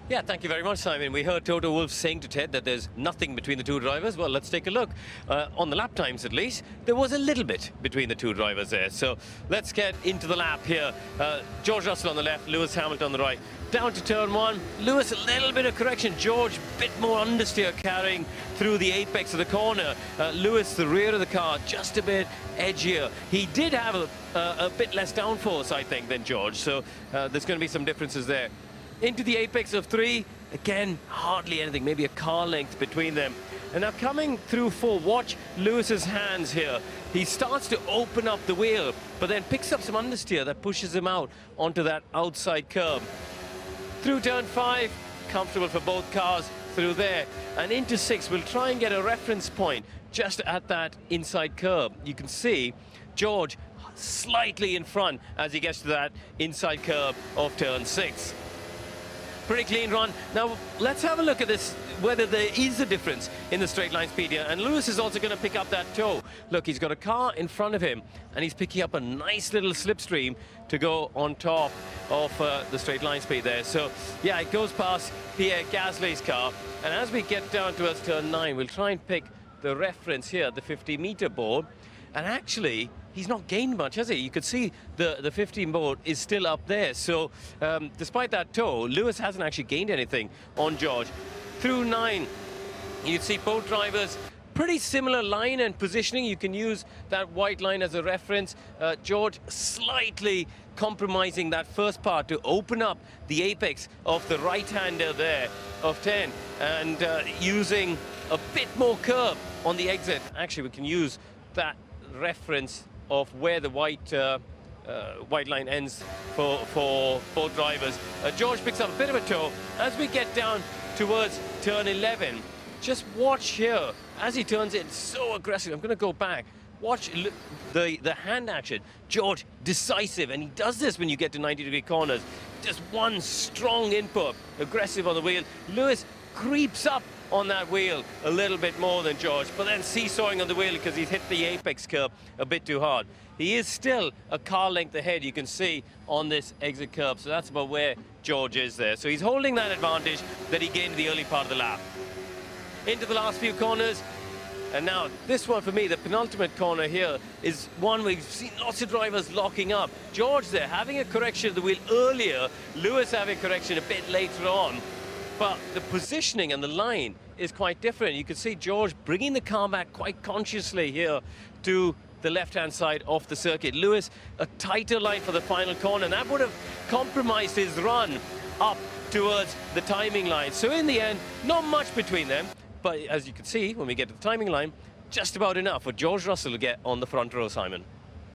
Yeah, thank you very much, Simon. We heard Toto Wolff saying to Ted that there's nothing between the two drivers. Well, let's take a look. On the lap times, at least, there was a little bit between the two drivers there. So let's get into the lap here. George Russell on the left, Lewis Hamilton on the right. Down to turn one. Lewis, a little bit of correction. George, a bit more understeer carrying through the apex of the corner. Lewis, the rear of the car, just a bit edgier. He did have a bit less downforce, I think, than George. So there's going to be some differences there. Into the apex of three, again, hardly anything, maybe a car length between them. And now coming through four, watch Lewis's hands here. He starts to open up the wheel, but then picks up some understeer that pushes him out onto that outside curb. Through turn five, comfortable for both cars through there. And into six, we'll try and get a reference point just at that inside curb. You can see George slightly in front as he gets to that inside curb of turn six. Pretty clean run. Now, let's have a look at this, whether there is a difference in the straight line speed here. And Lewis is also going to pick up that toe. Look, he's got a car in front of him, and he's picking up a nice little slipstream to go on top of the straight line speed there. So, yeah, it goes past Pierre Gasly's car. And as we get down towards turn 9, we'll try and pick the reference here, the 50-meter board. And actually, he's not gained much, has he? You could see the 15 board is still up there. So despite that toe, Lewis hasn't actually gained anything on George. Through 9, you'd see both drivers pretty similar line and positioning. You can use that white line as a reference. George slightly compromising that first part to open up the apex of the right-hander there of 10 and using a bit more curve on the exit. Actually, we can use that reference of where the white line ends for both drivers. George picks up a bit of a toe. As we get down towards turn 11, just watch here as he turns it so aggressive. I'm going to go back. Watch the hand action. George, decisive, and he does this when you get to 90-degree corners. Just one strong input, aggressive on the wheel. Lewis creeps up on that wheel a little bit more than George, but then seesawing on the wheel because he's hit the apex curb a bit too hard. He is still a car length ahead, you can see on this exit curb, so that's about where George is there. So he's holding that advantage that he gained in the early part of the lap. Into the last few corners, and now this one for me, the penultimate corner here, is one where we've seen lots of drivers locking up. George there having a correction of the wheel earlier, Lewis having a correction a bit later on. But the positioning and the line is quite different. You can see George bringing the car back quite consciously here to the left-hand side of the circuit. Lewis, a tighter line for the final corner, and that would have compromised his run up towards the timing line. So in the end, not much between them, but as you can see, when we get to the timing line, just about enough for George Russell to get on the front row, Simon.